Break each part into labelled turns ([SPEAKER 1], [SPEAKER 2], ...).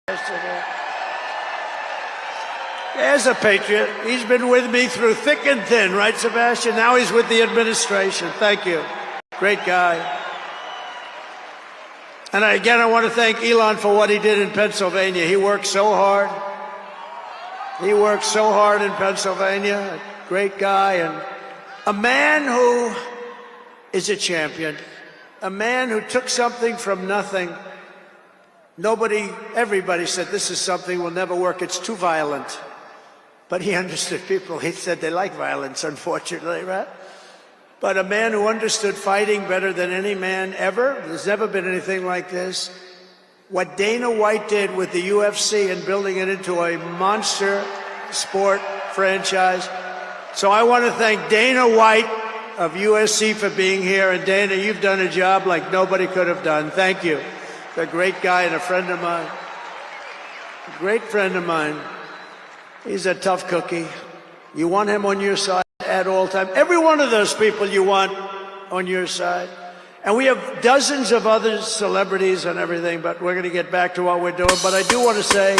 [SPEAKER 1] yesterday. There's a patriot. He's been with me through thick and thin, right, Sebastian? Now he's with the administration. Thank you. Great guy. And again, I want to thank Elon for what he did in Pennsylvania. He worked so hard. He worked so hard in Pennsylvania. Great guy, and a man who is a champion. A man who took something from nothing. Everybody said, this is something will never work. It's too violent. But he understood people. He said they like violence, unfortunately, right? But a man who understood fighting better than any man ever. There's never been anything like this. What Dana White did with the UFC and building it into a monster sport franchise. So I want to thank Dana White of USC for being here. And Dana, you've done a job like nobody could have done. Thank you. A great guy and a friend of mine. A great friend of mine. He's a tough cookie. You want him on your side at all times. Every one of those people you want on your side. And we have dozens of other celebrities and everything, but we're going to get back to what we're doing. But I do want to say, in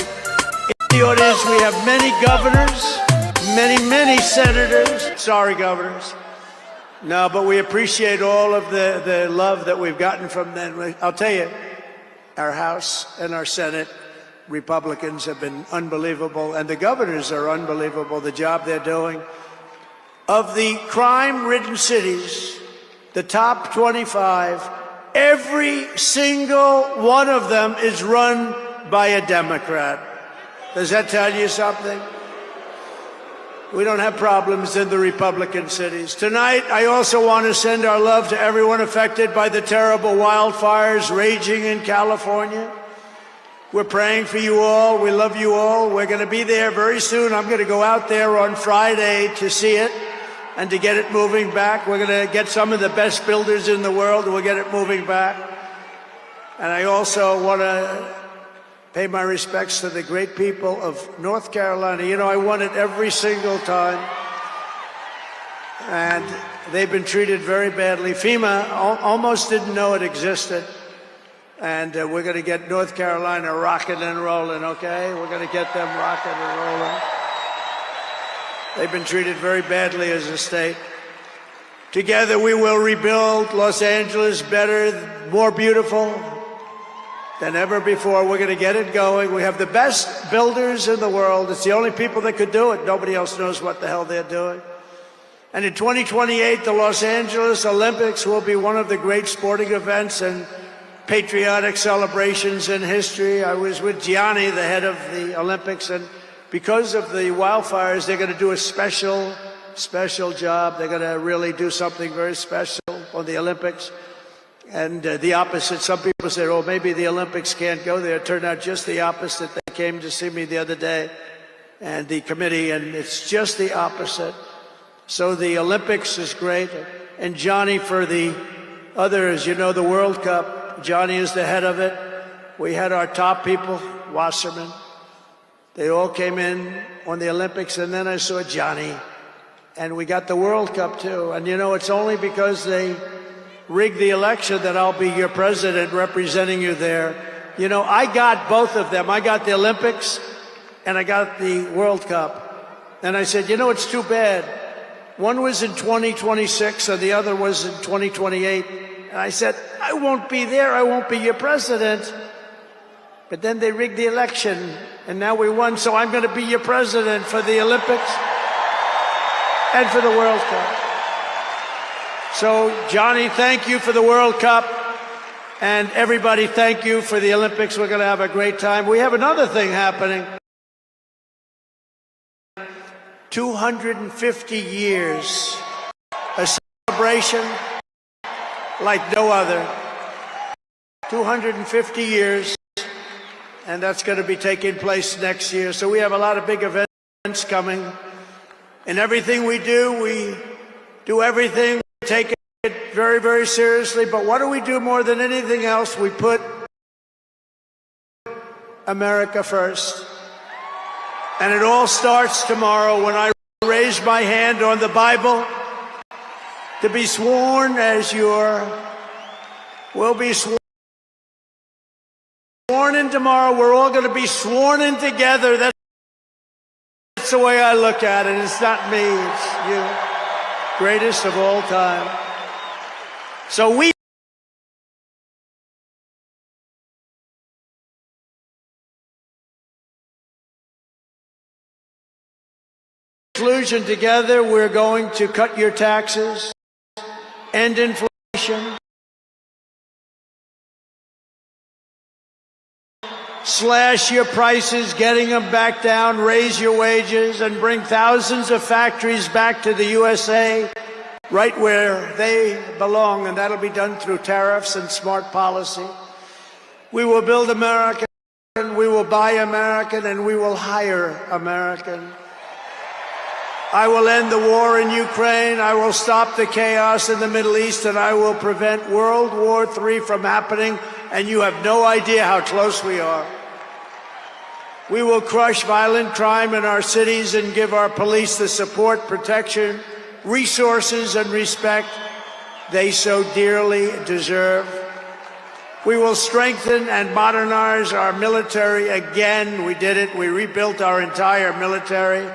[SPEAKER 1] the audience, we have many governors, many senators. Sorry, governors. No, but we appreciate all of the love that we've gotten from them. I'll tell you, our House and our Senate Republicans have been unbelievable, and the governors are unbelievable, the job they're doing. Of the crime-ridden cities, the top 25, every single one of them is run by a Democrat. Does that tell you something? We don't have problems in the Republican cities. Tonight, I also want to send our love to everyone affected by the terrible wildfires raging in California. We're praying for you all. We love you all. We're going to be there very soon. I'm going to go out there on Friday to see it and to get it moving back. We're going to get some of the best builders in the world, and we'll get it moving back. And I also want to pay my respects to the great people of North Carolina. You know, I won it every single time, and they've been treated very badly. FEMA almost didn't know it existed, and we're going to get North Carolina rocking and rolling, okay? We're going to get them rocking and rolling. They've been treated very badly as a state. Together we will rebuild Los Angeles better, more beautiful than ever before. We're going to get it going. We have the best builders in the world. It's the only people that could do it. Nobody else knows what the hell they're doing. And in 2028, the Los Angeles Olympics will be one of the great sporting events and patriotic celebrations in history. I was with Gianni, the head of the Olympics, and because of the wildfires, they're going to do a special job. They're going to really do something very special on the Olympics. And the opposite, some people say, oh, maybe the Olympics can't go there. It turned out just the opposite. They came to see me the other day, and the committee, and it's just the opposite. So the Olympics is great. And Johnny, for the others, you know, the World Cup, Johnny is the head of it. We had our top people, Wasserman. They all came in on the Olympics, and then I saw Johnny. And we got the World Cup, too. And, you know, it's only because they rigged the election that I'll be your president representing you there. You know, I got both of them. I got the Olympics, and I got the World Cup. And I said, you know, it's too bad. One was in 2026, and the other was in 2028. And I said, I won't be there. I won't be your president. But then they rigged the election, and now we won, so I'm going to be your president for the Olympics and for the World Cup. So, Johnny, thank you for the World Cup, and everybody, thank you for the Olympics. We're going to have a great time. We have another thing happening. 250 years, a celebration like no other. 250 years. And that's going to be taking place next year. So we have a lot of big events coming. And everything we do everything, we take it very, very seriously. But what do we do more than anything else? We put America first. And it all starts tomorrow when I raise my hand on the Bible to be sworn as will be sworn sworn in tomorrow. We're all going to be sworn in together. That's the way I look at it. It's not me, it's you. Greatest of all time. So we conclusion together, we're going to cut your taxes, end inflation, slash your prices, getting them back down, raise your wages, and bring thousands of factories back to the USA, right where they belong, and that'll be done through tariffs and smart policy. We will build American, we will buy American, and we will hire American. I will end the war in Ukraine, I will stop the chaos in the Middle East, and I will prevent World War III from happening, and you have no idea how close we are. We will crush violent crime in our cities and give our police the support, protection, resources, and respect they so dearly deserve. We will strengthen and modernize our military again. We did it. We rebuilt our entire military.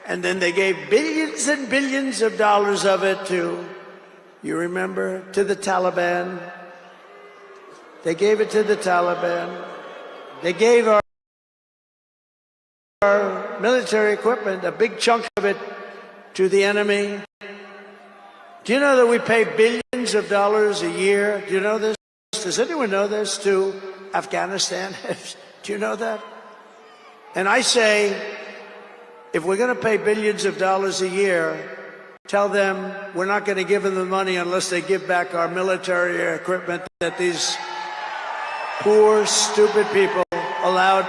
[SPEAKER 1] And then they gave billions and billions of dollars of it to, you remember, to the Taliban. They gave it to the Taliban. They gave our military equipment, a big chunk of it, to the enemy. Do you know that we pay billions of dollars a year? Do you know this? Does anyone know this? To Afghanistan? Do you know that? And I say, if we're going to pay billions of dollars a year, tell them we're not going to give them the money unless they give back our military equipment that these poor, stupid people allowed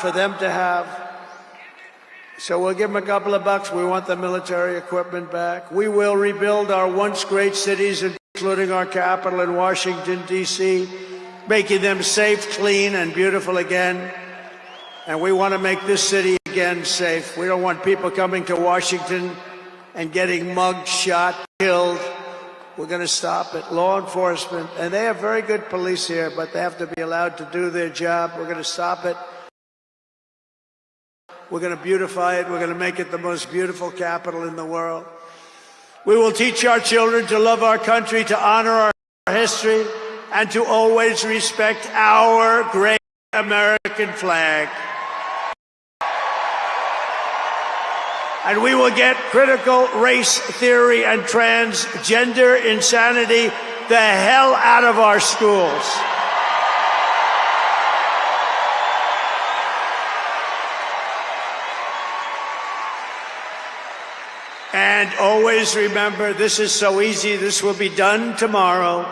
[SPEAKER 1] for them to have. So we'll give them a couple of bucks. We want the military equipment back. We will rebuild our once great cities, including our capital in Washington, D.C., making them safe, clean, and beautiful again. And we want to make this city again safe. We don't want people coming to Washington and getting mugged, shot, killed. We're going to stop it. Law enforcement, and they have very good police here, but they have to be allowed to do their job. We're going to stop it. We're going to beautify it. We're going to make it the most beautiful capital in the world. We will teach our children to love our country, to honor our history, and to always respect our great American flag. And we will get critical race theory and transgender insanity the hell out of our schools. And always remember, this is so easy, this will be done tomorrow.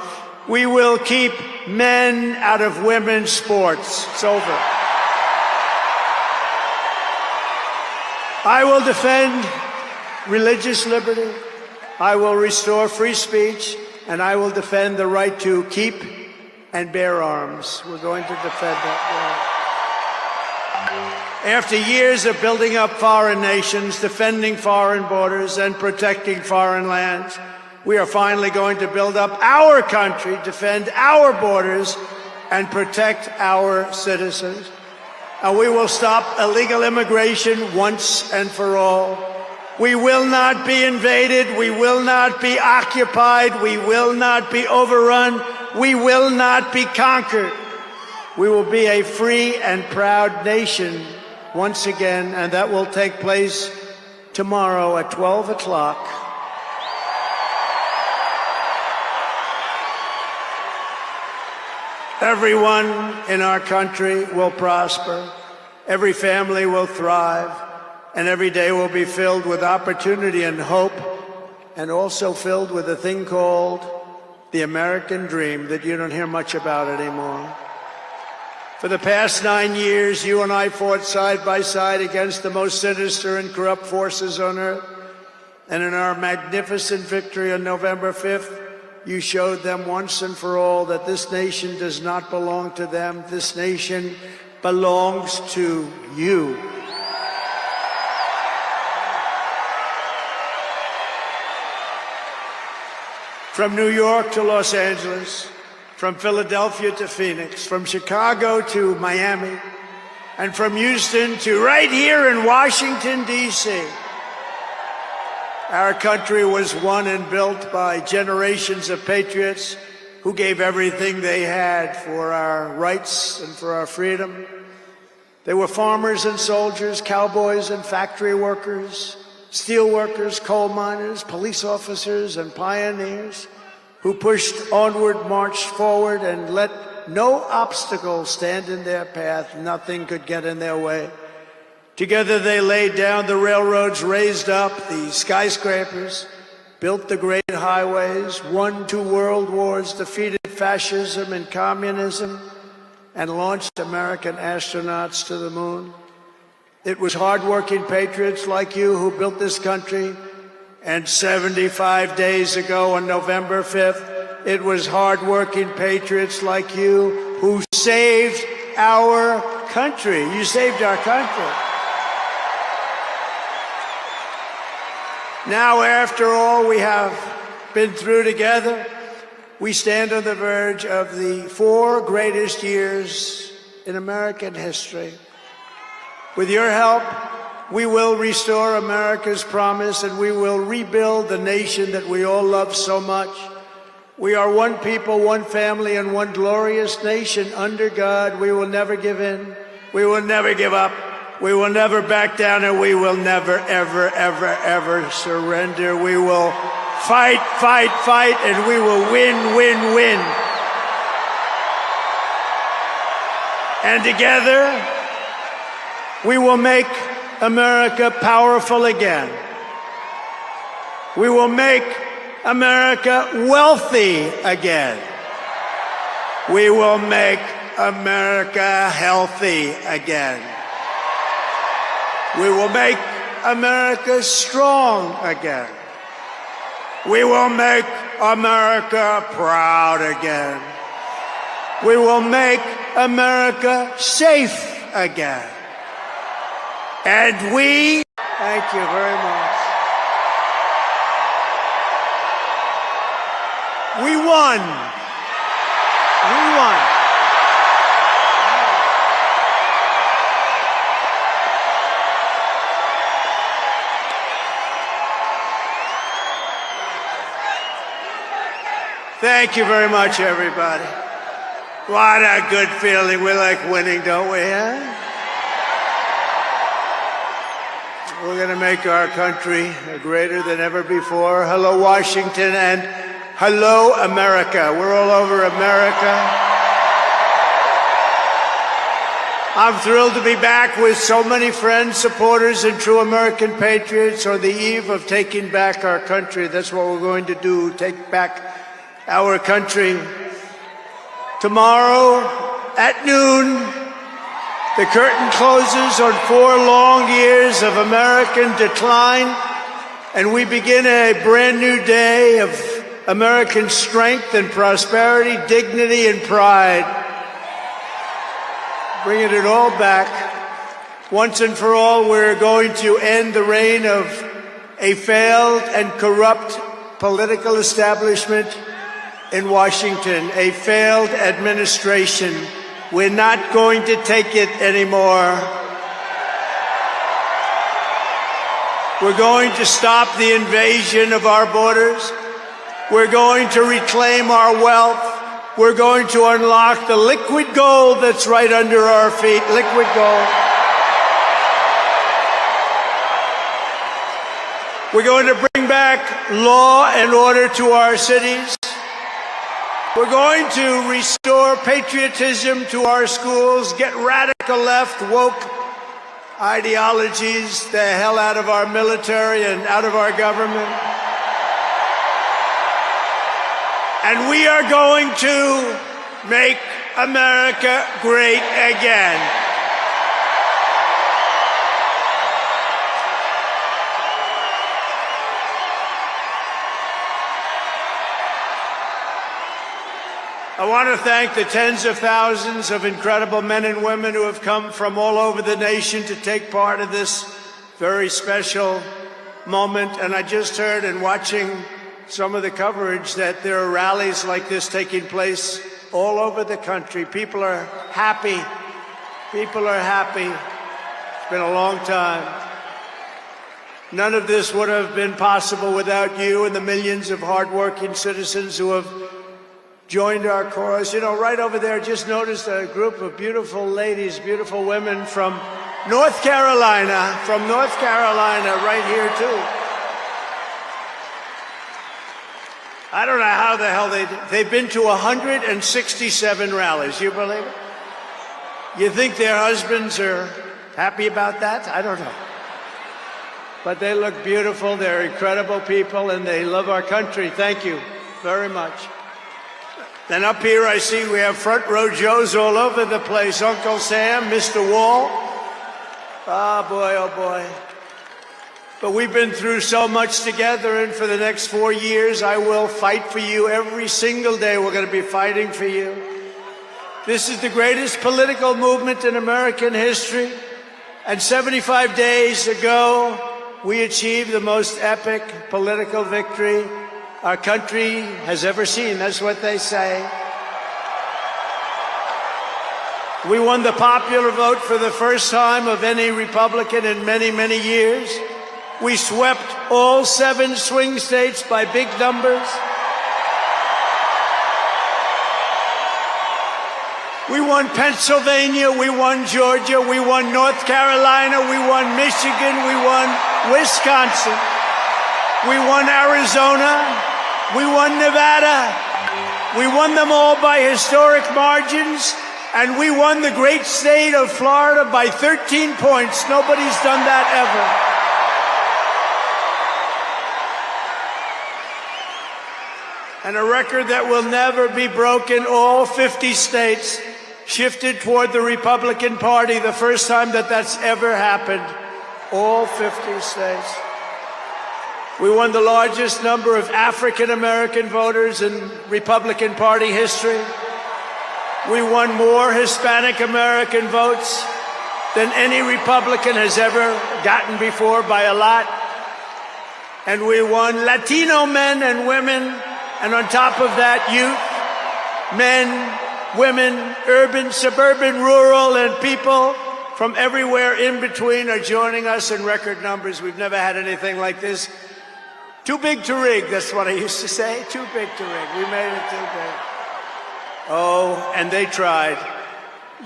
[SPEAKER 1] We will keep men out of women's sports. It's over. I will defend religious liberty. I will restore free speech, and I will defend the right to keep and bear arms. We're going to defend that right. After years of building up foreign nations, defending foreign borders, and protecting foreign lands, we are finally going to build up our country, defend our borders, and protect our citizens. And we will stop illegal immigration once and for all. We will not be invaded. We will not be occupied. We will not be overrun. We will not be conquered. We will be a free and proud nation once again, and that will take place tomorrow at 12 o'clock. Everyone in our country will prosper, every family will thrive, and every day will be filled with opportunity and hope, and also filled with a thing called the American dream that you don't hear much about anymore. For the past 9 years, you and I fought side by side against the most sinister and corrupt forces on earth. And in our magnificent victory on November 5th, you showed them once and for all that this nation does not belong to them. This nation belongs to you. From New York to Los Angeles, from Philadelphia to Phoenix, from Chicago to Miami, and from Houston to right here in Washington, D.C. Our country was won and built by generations of patriots who gave everything they had for our rights and for our freedom. They were farmers and soldiers, cowboys and factory workers, steel workers, coal miners, police officers, and pioneers who pushed onward, marched forward, and let no obstacle stand in their path. Nothing could get in their way. Together they laid down the railroads, raised up the skyscrapers, built the great highways, won 2 world wars, defeated fascism and communism, and launched American astronauts to the moon. It was hardworking patriots like you who built this country, and 75 days ago on November 5th, it was hardworking patriots like you who saved our country. You saved our country. Now, after all we have been through together, we stand on the verge of the 4 greatest years in American history. With your help, we will restore America's promise and we will rebuild the nation that we all love so much. We are one people, one family, and one glorious nation under God. We will never give in. We will never give up. We will never back down, and we will never, ever, ever, ever surrender. We will fight, fight, fight, and we will win, win, win. And together, we will make America powerful again. We will make America wealthy again. We will make America healthy again. We will make America strong again. We will make America proud again. We will make America safe again. And we, thank you very much. We won. We won. Thank you very much, everybody. What a good feeling. We like winning, don't we, huh? We're going to make our country greater than ever before. Hello, Washington, and hello, America. We're all over America. I'm thrilled to be back with so many friends, supporters, and true American patriots on the eve of taking back our country. That's what we're going to do, take back our country. Tomorrow at noon, the curtain closes on 4 long years of American decline, and we begin a brand new day of American strength and prosperity, dignity and pride. Bringing it all back. Once and for all, we're going to end the reign of a failed and corrupt political establishment in Washington, a failed administration. We're not going to take it anymore. We're going to stop the invasion of our borders. We're going to reclaim our wealth. We're going to unlock the liquid gold that's right under our feet, liquid gold. We're going to bring back law and order to our cities. We're going to restore patriotism to our schools, get radical left, woke ideologies the hell out of our military and out of our government. And we are going to make America great again. I want to thank the tens of thousands of incredible men and women who have come from all over the nation to take part in this very special moment. And I just heard in watching some of the coverage that there are rallies like this taking place all over the country. People are happy. People are happy. It's been a long time. None of this would have been possible without you and the millions of hardworking citizens who have joined our cause. You know, right over there, just noticed a group of beautiful ladies, beautiful women from North Carolina, right here too. I don't know how the hell they've been to 167 rallies. You believe it? You think their husbands are happy about that? I don't know. But they look beautiful. They're incredible people, and they love our country. Thank you very much. Then up here I see we have front row Joes all over the place. Uncle Sam, Mr. Wall. Oh boy. But we've been through so much together, and for the next 4 years I will fight for you every single day. We're going to be fighting for you. This is the greatest political movement in American history. And 75 days ago, we achieved the most epic political victory our country has ever seen. That's what they say. We won the popular vote for the first time of any Republican in many, many years. We swept all 7 swing states by big numbers. We won Pennsylvania, we won Georgia, we won North Carolina, we won Michigan, we won Wisconsin, we won Arizona, we won Nevada. We won them all by historic margins, and we won the great state of Florida by 13 points. Nobody's done that ever. And a record that will never be broken. All 50 states shifted toward the Republican Party, the first time that that's ever happened. All 50 states. We won the largest number of African-American voters in Republican Party history. We won more Hispanic-American votes than any Republican has ever gotten before, by a lot. And we won Latino men and women, and on top of that, youth, men, women, urban, suburban, rural, and people from everywhere in between are joining us in record numbers. We've never had anything like this. Too big to rig, that's what I used to say. Too big to rig. We made it too big. Oh, and they tried.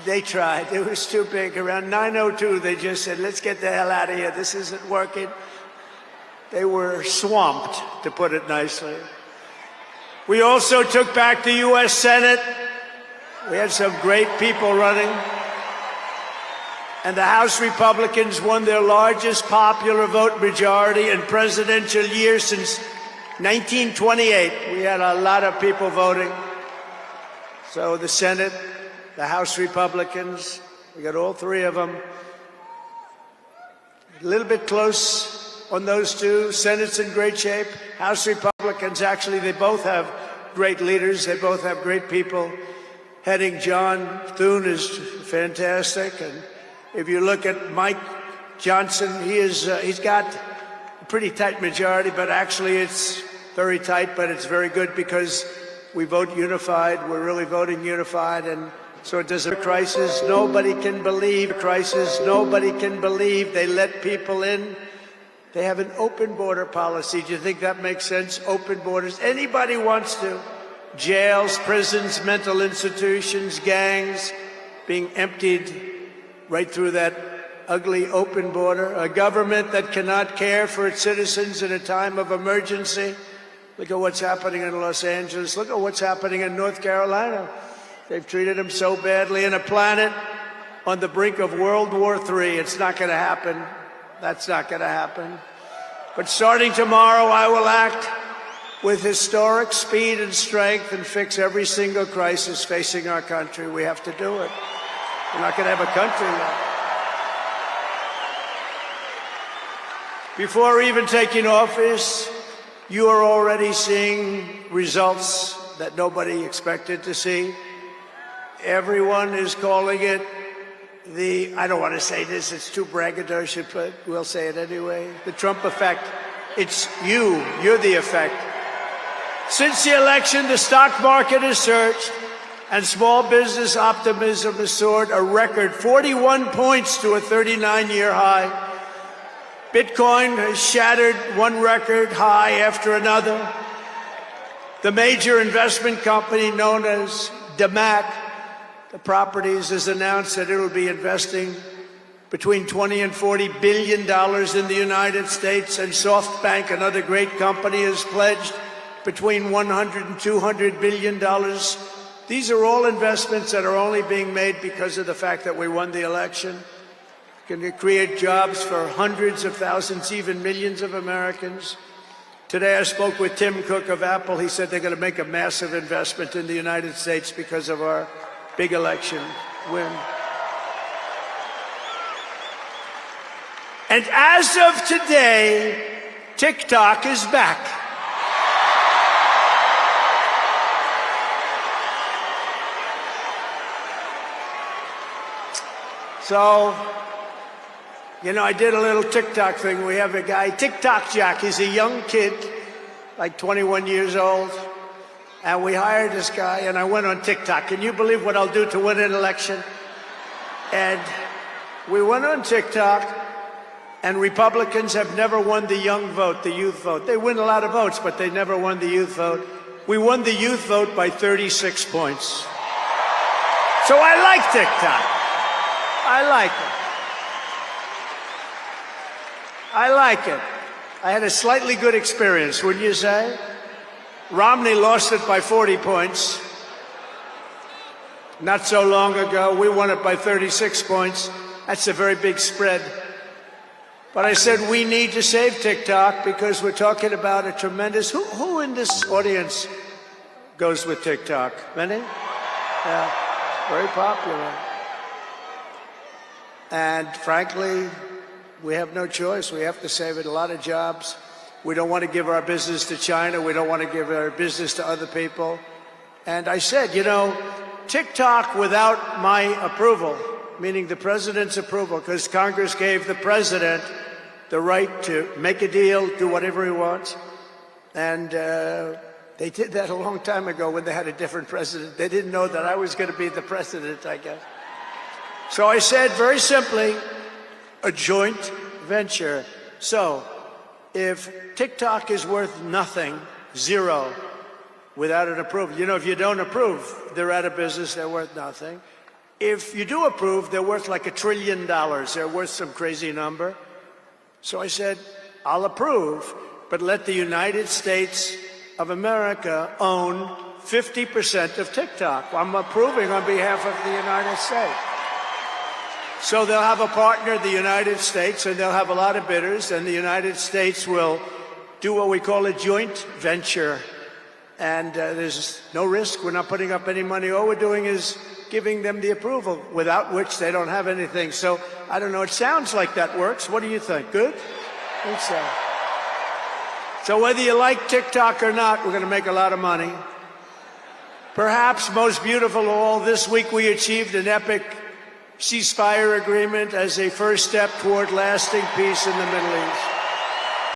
[SPEAKER 1] They tried. It was too big. Around 9:02, they just said, let's get the hell out of here. This isn't working. They were swamped, to put it nicely. We also took back the U.S. Senate. We had some great people running. And the House Republicans won their largest popular vote majority in presidential year since 1928. We had a lot of people voting. So the Senate, the House Republicans, we got all 3 of them. A little bit close on those 2. Senate's in great shape. House Republicans, actually, they both have great leaders. They both have great people heading. John Thune is fantastic. And if you look at Mike Johnson, he's got a pretty tight majority, but actually it's very tight, but it's very good because we vote unified. We're really voting unified, and so it doesn't. Crisis, nobody can believe. Crisis, nobody can believe. They let people in. They have an open border policy. Do you think that makes sense? Open borders. Anybody wants to. Jails, prisons, mental institutions, gangs being emptied right through that ugly open border. A government that cannot care for its citizens in a time of emergency. Look at what's happening in Los Angeles. Look at what's happening in North Carolina. They've treated them so badly. In a planet on the brink of World War III. It's not going to happen. That's not going to happen. But starting tomorrow, I will act with historic speed and strength and fix every single crisis facing our country. We have to do it. We're not going to have a country left. Before even taking office, you are already seeing results that nobody expected to see. Everyone is calling it I don't want to say this, it's too braggadocious, but we'll say it anyway. The Trump effect. It's you're the effect. Since the election, the stock market has surged, and small business optimism has soared a record 41 points to a 39-year high. Bitcoin has shattered one record high after another. The major investment company known as DMAC, the properties, has announced that it will be investing between $20 and $40 billion in the United States, and SoftBank, another great company, has pledged between $100 and $200 billion. These are all investments that are only being made because of the fact that we won the election. Can create jobs for hundreds of thousands, even millions of Americans. Today I spoke with Tim Cook of Apple. He said they're going to make a massive investment in the United States because of our big election win. And as of today, TikTok is back. So, you know, I did a little TikTok thing. We have a guy, TikTok Jack. He's a young kid, like 21 years old. And we hired this guy, and I went on TikTok. Can you believe what I'll do to win an election? And we went on TikTok, and Republicans have never won the young vote, the youth vote. They win a lot of votes, but they never won the youth vote. We won the youth vote by 36 points. So I like TikTok. I like it. I like it. I had a slightly good experience, wouldn't you say? Romney lost it by 40 points. Not so long ago, we won it by 36 points. That's a very big spread. But I said we need to save TikTok because we're talking about a tremendous... Who in this audience goes with TikTok? Many? Yeah, very popular. And frankly, we have no choice. We have to save it. A lot of jobs. We don't want to give our business to China. We don't want to give our business to other people. And I said, you know, TikTok without my approval, meaning the president's approval, because Congress gave the president the right to make a deal, do whatever he wants. And they did that a long time ago when they had a different president. They didn't know that I was going to be the president, I guess. So I said, very simply, a joint venture. So if TikTok is worth nothing, zero, without an approval, you know, if you don't approve, they're out of business, they're worth nothing. If you do approve, they're worth like $1 trillion. They're worth some crazy number. So I said, I'll approve, but let the United States of America own 50% of TikTok. I'm approving on behalf of the United States. So they'll have a partner, the United States, and they'll have a lot of bidders, and the United States will do what we call a joint venture. And there's no risk. We're not putting up any money. All we're doing is giving them the approval, without which they don't have anything. So, I don't know, it sounds like that works. What do you think? Good? I think so. So whether you like TikTok or not, we're going to make a lot of money. Perhaps most beautiful of all, this week we achieved an epic ceasefire agreement as a first step toward lasting peace in the Middle East.